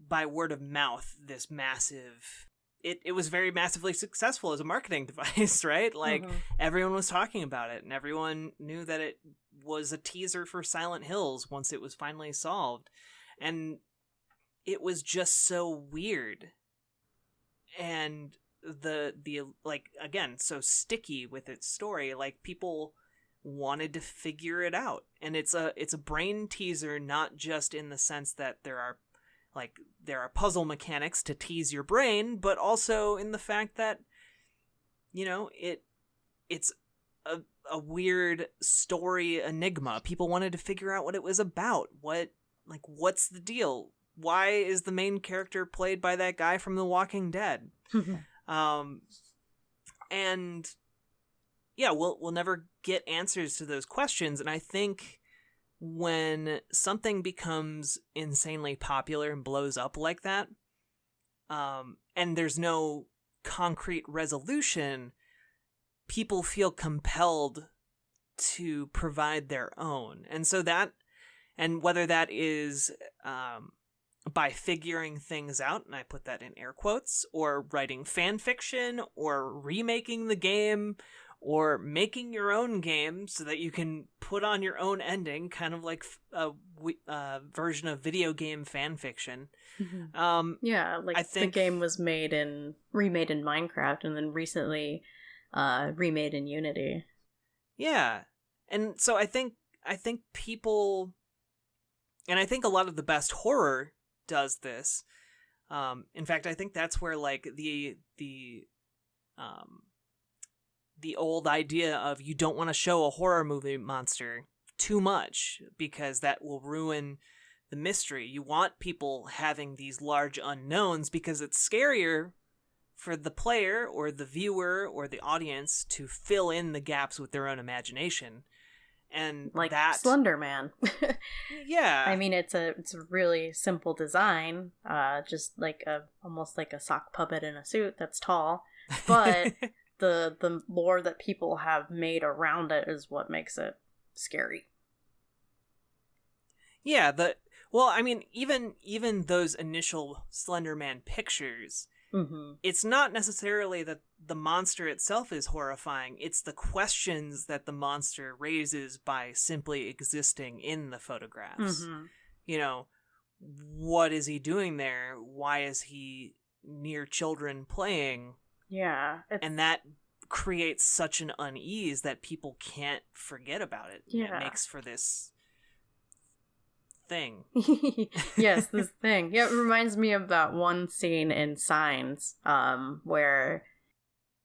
Speaker 2: by word of mouth, this massive... It was very massively successful as a marketing device, right? Like, everyone was talking about it, and everyone knew that it was a teaser for Silent Hills once it was finally solved. And it was just so weird. And the like, again, so sticky with its story. Like, people wanted to figure it out. And it's a brain teaser, not just in the sense that there are puzzle mechanics to tease your brain, but also in the fact that, it's a weird story enigma. People wanted to figure out what it was about. What's the deal? Why is the main character played by that guy from The Walking Dead? And yeah, we'll never get answers to those questions. And I think when something becomes insanely popular and blows up like that, and there's no concrete resolution, people feel compelled to provide their own. And so that, and whether that is by figuring things out, and I put that in air quotes, or writing fan fiction, or remaking the game, or making your own game so that you can put on your own ending, kind of like a version of video game fan fiction.
Speaker 1: Yeah, like I think the game was remade in Minecraft and then recently remade in Unity.
Speaker 2: Yeah. And so I think people, and I think a lot of the best horror does this. In fact, I think that's where like the old idea of you don't want to show a horror movie monster too much because that will ruin the mystery. You want people having these large unknowns because it's scarier for the player or the viewer or the audience to fill in the gaps with their own imagination. And
Speaker 1: like
Speaker 2: that
Speaker 1: Slender Man.
Speaker 2: Yeah.
Speaker 1: I mean, it's a really simple design, just like almost like a sock puppet in a suit that's tall, but the lore that people have made around it is what makes it scary.
Speaker 2: Yeah, well, I mean, even those initial Slender Man pictures, it's not necessarily that the monster itself is horrifying, it's the questions that the monster raises by simply existing in the photographs. You know, what is he doing there? Why is he near children playing?
Speaker 1: Yeah.
Speaker 2: And that creates such an unease that people can't forget about it.
Speaker 1: Yeah.
Speaker 2: It makes for this thing.
Speaker 1: Yes, this thing. Yeah, it reminds me of that one scene in Signs, where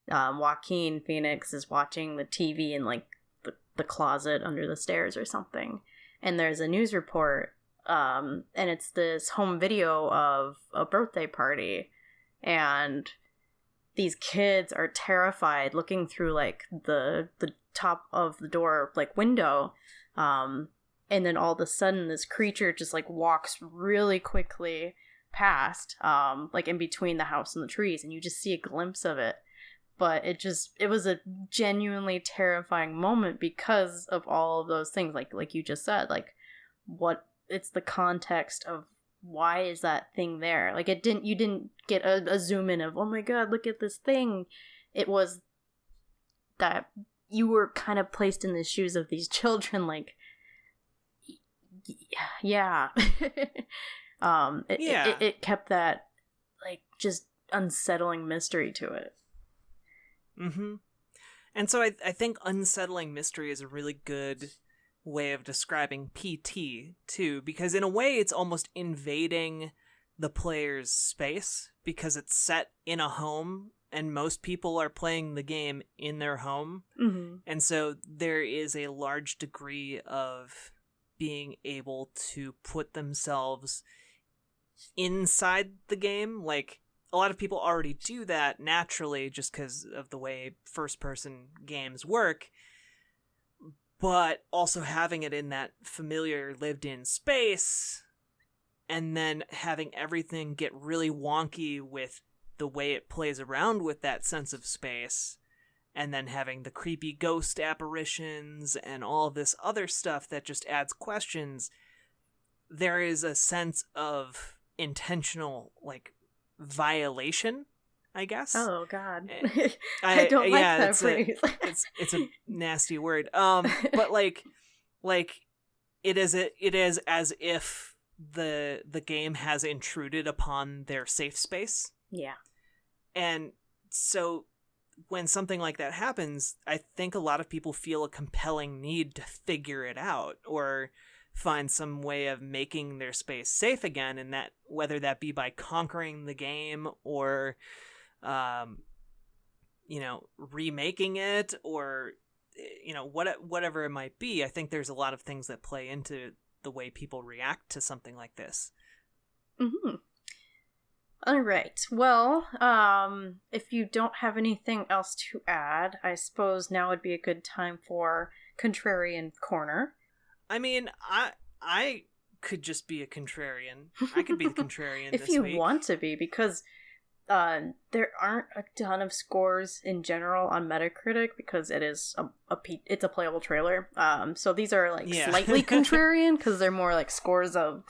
Speaker 1: Joaquin Phoenix is watching the TV in like the closet under the stairs or something, and there's a news report, and it's this home video of a birthday party, and these kids are terrified looking through like the top of the door like window, and then all of a sudden this creature just like walks really quickly past, like in between the house and the trees, and you just see a glimpse of it. But it was a genuinely terrifying moment because of all of those things, like you just said, like it's the context of why is that thing there? Like you didn't get a zoom in of, oh my god, look at this thing. It was that you were kind of placed in the shoes of these children, like, yeah. It kept that like just unsettling mystery to it.
Speaker 2: And so I think unsettling mystery is a really good way of describing PT too, because in a way it's almost invading the player's space because it's set in a home and most people are playing the game in their home. And so there is a large degree of being able to put themselves inside the game. Like, a lot of people already do that naturally just because of the way first-person games work, but also having it in that familiar lived-in space and then having everything get really wonky with the way it plays around with that sense of space, and then having the creepy ghost apparitions and all of this other stuff that just adds questions. There is a sense of intentional, like, violation, I guess.
Speaker 1: Oh god. I don't like that phrase.
Speaker 2: It's a nasty word. But like it is as if the game has intruded upon their safe space.
Speaker 1: Yeah.
Speaker 2: And so when something like that happens, I think a lot of people feel a compelling need to figure it out or find some way of making their space safe again, and that whether that be by conquering the game or remaking it or whatever it might be. I think there's a lot of things that play into the way people react to something like this.
Speaker 1: All right. Well, if you don't have anything else to add, I suppose now would be a good time for Contrarian Corner.
Speaker 2: I mean, I could just be a contrarian. I could be the contrarian
Speaker 1: if
Speaker 2: this
Speaker 1: you
Speaker 2: week.
Speaker 1: Want to be, because there aren't a ton of scores in general on Metacritic because it is it's a playable trailer. So these are like slightly contrarian because they're more like scores of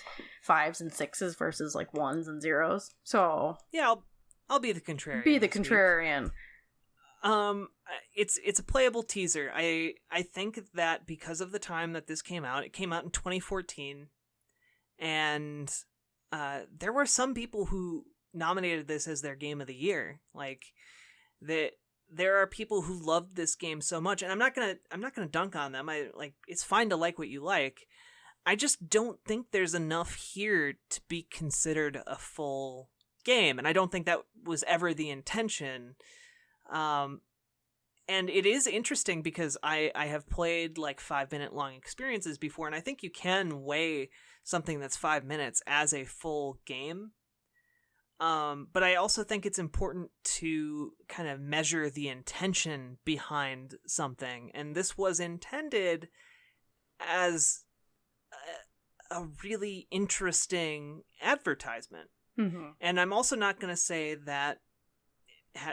Speaker 1: 5s and 6s versus like 1s and 0s. So
Speaker 2: yeah, I'll be the contrarian.
Speaker 1: Be the contrarian.
Speaker 2: It's a playable teaser. I think that because of the time that this came out, it came out in 2014, and there were some people who nominated this as their game of the year. Like, there are people who loved this game so much, and I'm not gonna dunk on them. It's fine to like what you like. I just don't think there's enough here to be considered a full game, and I don't think that was ever the intention. And it is interesting because I have played like 5-minute long experiences before, and I think you can weigh something that's 5 minutes as a full game. But I also think it's important to kind of measure the intention behind something. And this was intended as a really interesting advertisement.
Speaker 1: Mm-hmm.
Speaker 2: And I'm also not going to say that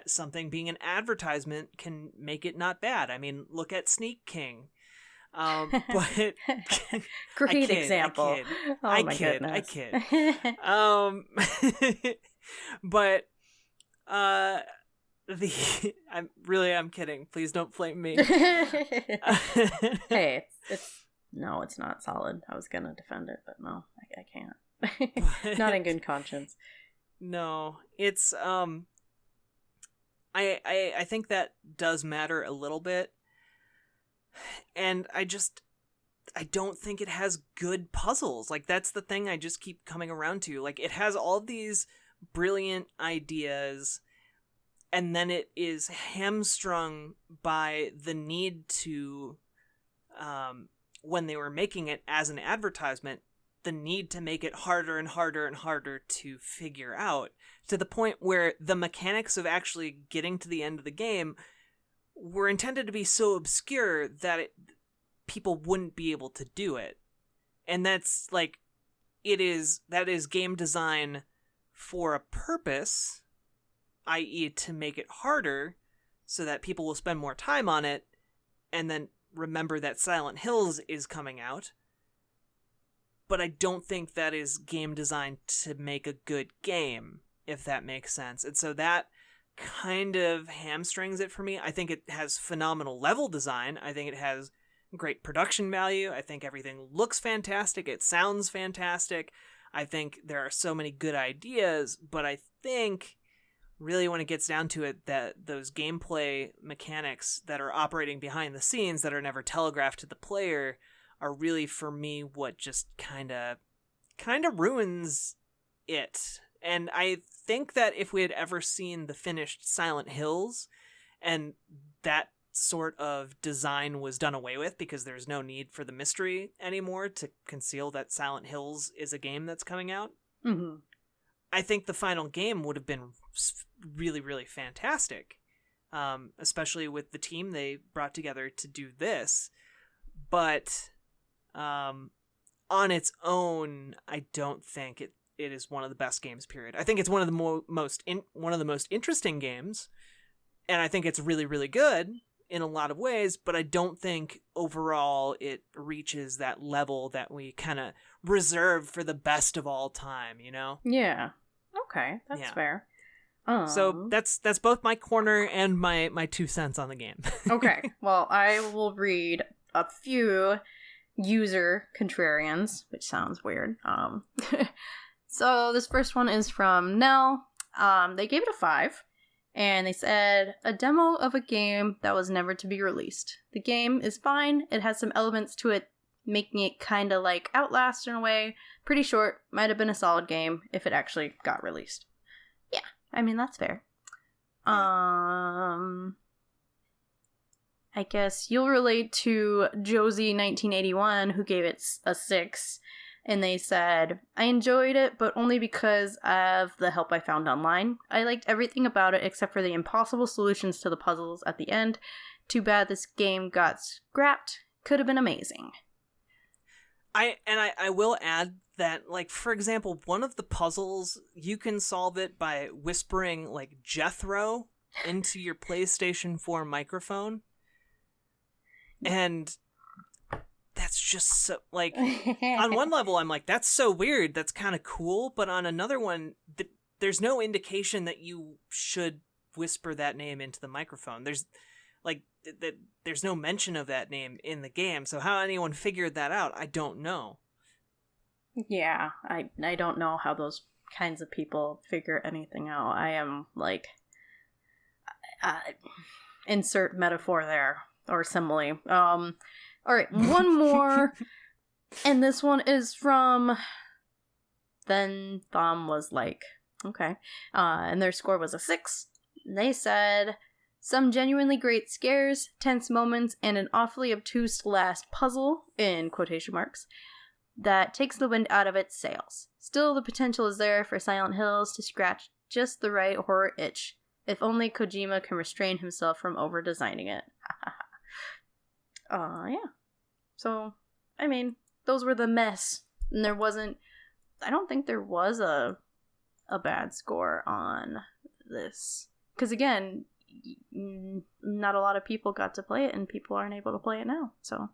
Speaker 2: something being an advertisement can make it not bad. I mean, look at Sneak King. But
Speaker 1: great example.
Speaker 2: I kid. But I'm kidding. Please don't flame me.
Speaker 1: Hey, it's not solid. I was gonna defend it, but no, I can't. Not in good conscience.
Speaker 2: No, it's I think that does matter a little bit. And I don't think it has good puzzles. Like, that's the thing I just keep coming around to. Like, it has all these brilliant ideas, and then it is hamstrung by the need to, when they were making it as an advertisement, the need to make it harder and harder and harder to figure out, to the point where the mechanics of actually getting to the end of the game were intended to be so obscure that people wouldn't be able to do it. And that's like, that is game design for a purpose, i.e. to make it harder so that people will spend more time on it and then remember that Silent Hills is coming out. But I don't think that is game design to make a good game, if that makes sense. And so that kind of hamstrings it for me. I think it has phenomenal level design. I think it has great production value. I think everything looks fantastic. It sounds fantastic. I think there are so many good ideas, but I think really when it gets down to it, that those gameplay mechanics that are operating behind the scenes that are never telegraphed to the player are really, for me, what just kind of ruins it. And I think that if we had ever seen the finished Silent Hills and that sort of design was done away with because there's no need for the mystery anymore to conceal that Silent Hills is a game that's coming out,
Speaker 1: mm-hmm.
Speaker 2: I think the final game would have been really, really fantastic, especially with the team they brought together to do this. But on its own, I don't think it is one of the best games, period. I think it's one of the most interesting games, and I think it's really, really good in a lot of ways, but I don't think overall it reaches that level that we kind of reserve for the best of all time, you know?
Speaker 1: Yeah. Okay, that's fair.
Speaker 2: So that's both my corner and my 2 cents on the game.
Speaker 1: Okay, well, I will read a few user contrarians, which sounds weird. So this first one is from Nell. They gave it a 5, and they said, a demo of a game that was never to be released. The game is fine. It has some elements to it, making it kind of like Outlast in a way. Pretty short. Might have been a solid game if it actually got released. Yeah, I mean, that's fair. I guess you'll relate to Josie1981, who gave it a 6. And they said, I enjoyed it, but only because of the help I found online. I liked everything about it except for the impossible solutions to the puzzles at the end. Too bad this game got scrapped. Could have been amazing.
Speaker 2: I will add that, like, for example, one of the puzzles, you can solve it by whispering, like, Jethro into your PlayStation 4 microphone. And that's just so, like, on one level, I'm like, that's so weird. That's kind of cool. But on another one, there's no indication that you should whisper that name into the microphone. There's, like, there's no mention of that name in the game. So how anyone figured that out, I don't know.
Speaker 1: Yeah, I don't know how those kinds of people figure anything out. I am, like, insert metaphor there, or simile. Alright, one more, and this one is from Then Thom Was Like. Okay. And their score was a 6. They said, some genuinely great scares, tense moments, and an awfully obtuse last puzzle, in quotation marks, that takes the wind out of its sails. Still, the potential is there for Silent Hills to scratch just the right horror itch. If only Kojima can restrain himself from over-designing it. Yeah. So, I mean, those were the mess. And there wasn't... I don't think there was a bad score on this. Because, again, not a lot of people got to play it, and people aren't able to play it now. So,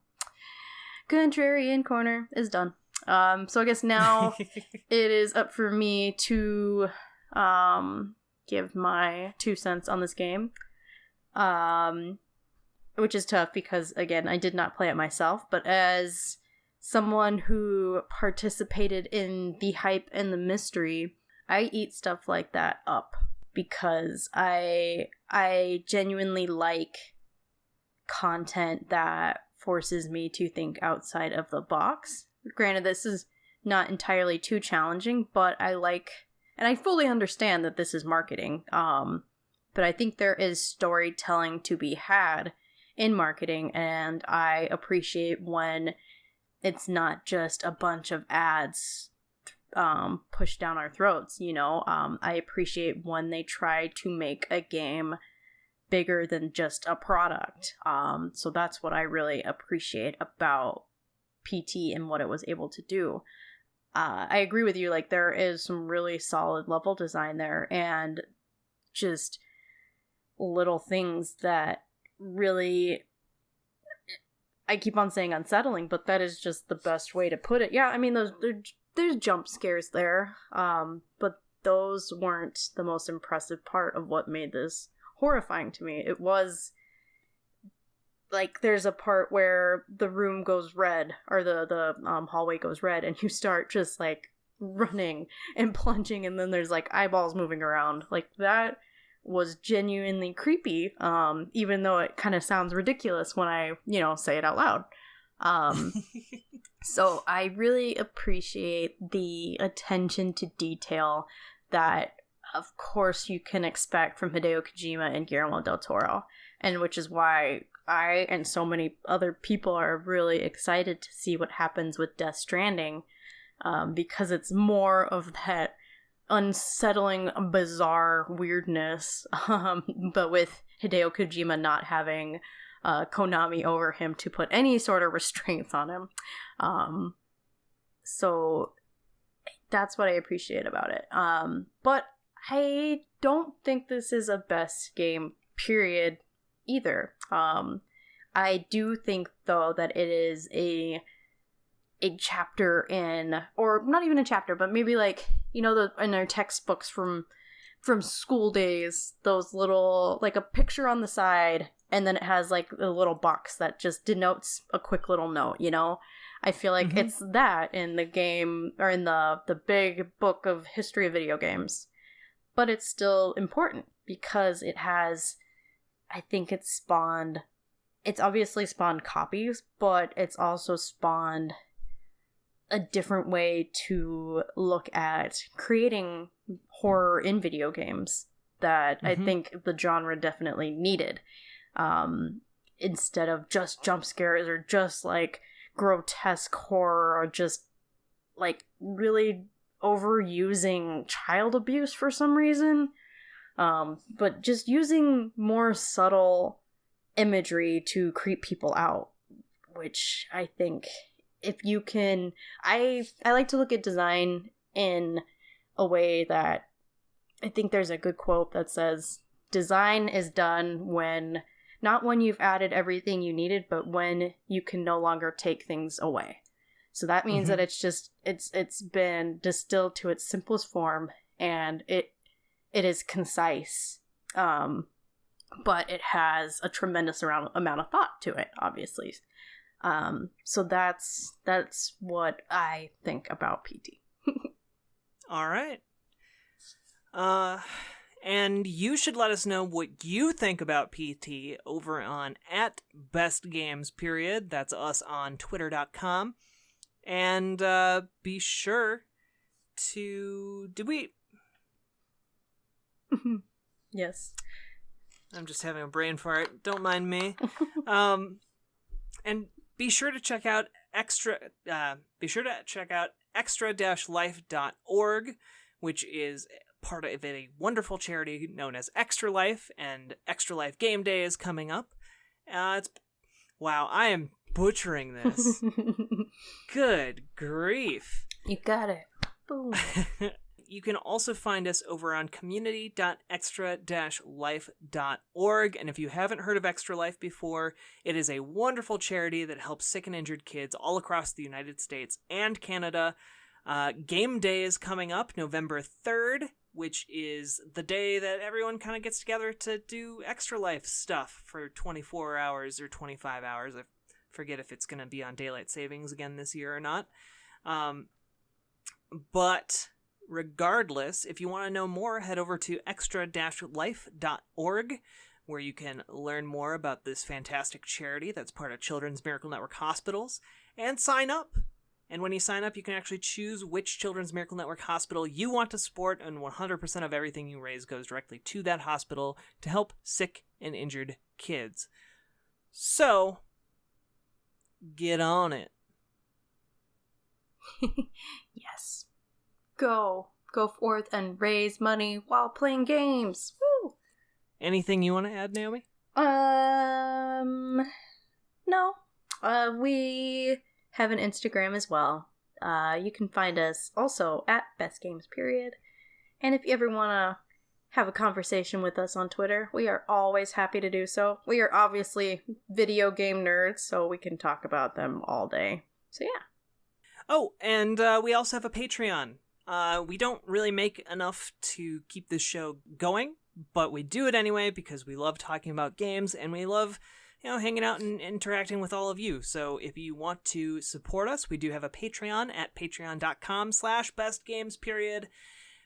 Speaker 1: Contrarian Corner is done. So I guess now it is up for me to give my 2 cents on this game. Which is tough because, again, I did not play it myself, but as someone who participated in the hype and the mystery, I eat stuff like that up because I genuinely like content that forces me to think outside of the box. Granted, this is not entirely too challenging, but I like, and I fully understand that this is marketing, but I think there is storytelling to be had in marketing, and I appreciate when it's not just a bunch of ads pushed down our throats, you know? I appreciate when they try to make a game bigger than just a product. So that's what I really appreciate about PT and what it was able to do. I agree with you, like, there is some really solid level design there, and just little things that really, I keep on saying unsettling, but that is just the best way to put it. Yeah, I mean, there's jump scares there, but those weren't the most impressive part of what made this horrifying to me. It was, like, there's a part where the room goes red, or the hallway goes red, and you start just, like, running and plunging, and then there's, like, eyeballs moving around. Like, that was genuinely creepy, even though it kind of sounds ridiculous when I, say it out loud. So I really appreciate the attention to detail that, of course, you can expect from Hideo Kojima and Guillermo del Toro, and which is why I and so many other people are really excited to see what happens with Death Stranding, because it's more of that unsettling, bizarre weirdness, but with Hideo Kojima not having Konami over him to put any sort of restraints on him. So that's what I appreciate about it. But I don't think this is a best game, period, either. I do think, though, that it is a chapter in, or not even a chapter, but maybe, like, in our textbooks from school days, those little, like, a picture on the side, and then it has, like, a little box that just denotes a quick little note, I feel like it's that in the game, or in the big book of history of video games. But it's still important, because it has, I think it's obviously spawned copies, but it's also spawned a different way to look at creating horror in video games that I think the genre definitely needed. Instead of just jump scares or just, like, grotesque horror, or just, like, really overusing child abuse for some reason. But just using more subtle imagery to creep people out, which I think if you can, I like to look at design in a way that I think there's a good quote that says, design is done when, not when you've added everything you needed, but when you can no longer take things away. So that means that it's been distilled to its simplest form, and it is concise, but it has a tremendous amount of thought to it, obviously. So that's what I think about PT.
Speaker 2: All right. And you should let us know what you think about PT over on @bestgames_. That's us on twitter.com. And be sure to... Did we...
Speaker 1: Yes.
Speaker 2: I'm just having a brain fart. Don't mind me. And be sure to check out extra-life.org, which is part of a wonderful charity known as Extra Life, and Extra Life Game Day is coming up. Wow, I am butchering this. Good grief.
Speaker 1: You got it. Boom.
Speaker 2: You can also find us over on community.extra-life.org, and if you haven't heard of Extra Life before, it is a wonderful charity that helps sick and injured kids all across the United States and Canada. Game Day is coming up November 3rd, which is the day that everyone kind of gets together to do Extra Life stuff for 24 hours or 25 hours. I forget if it's going to be on daylight savings again this year or not. But regardless, if you want to know more, head over to extra-life.org, where you can learn more about this fantastic charity that's part of Children's Miracle Network Hospitals, and sign up. And when you sign up, you can actually choose which Children's Miracle Network hospital you want to support, and 100% of everything you raise goes directly to that hospital to help sick and injured kids. So, get on it.
Speaker 1: Yes. Go forth and raise money while playing games. Woo!
Speaker 2: Anything you want to add, Naomi?
Speaker 1: No. We have an Instagram as well. You can find us also at @bestgames_. And if you ever want to have a conversation with us on Twitter, we are always happy to do so. We are obviously video game nerds, so we can talk about them all day. So yeah.
Speaker 2: Oh, and we also have a Patreon. We don't really make enough to keep this show going, but we do it anyway because we love talking about games, and we love hanging out and interacting with all of you. So if you want to support us, we do have a Patreon at patreon.com/bestgames_,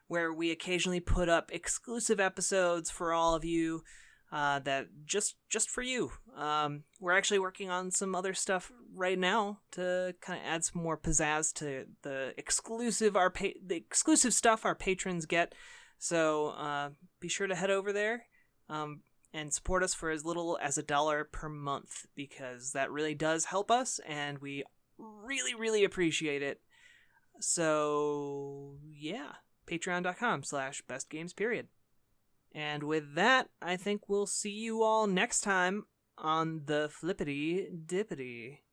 Speaker 2: where we occasionally put up exclusive episodes for all of you, that just for you. We're actually working on some other stuff right now to kind of add some more pizzazz to the exclusive stuff our patrons get. So be sure to head over there. And support us for as little as $1 per month, because that really does help us, and we really, really appreciate it. So, yeah, patreon.com/bestgames_. And with that, I think we'll see you all next time on the Flippity Dippity.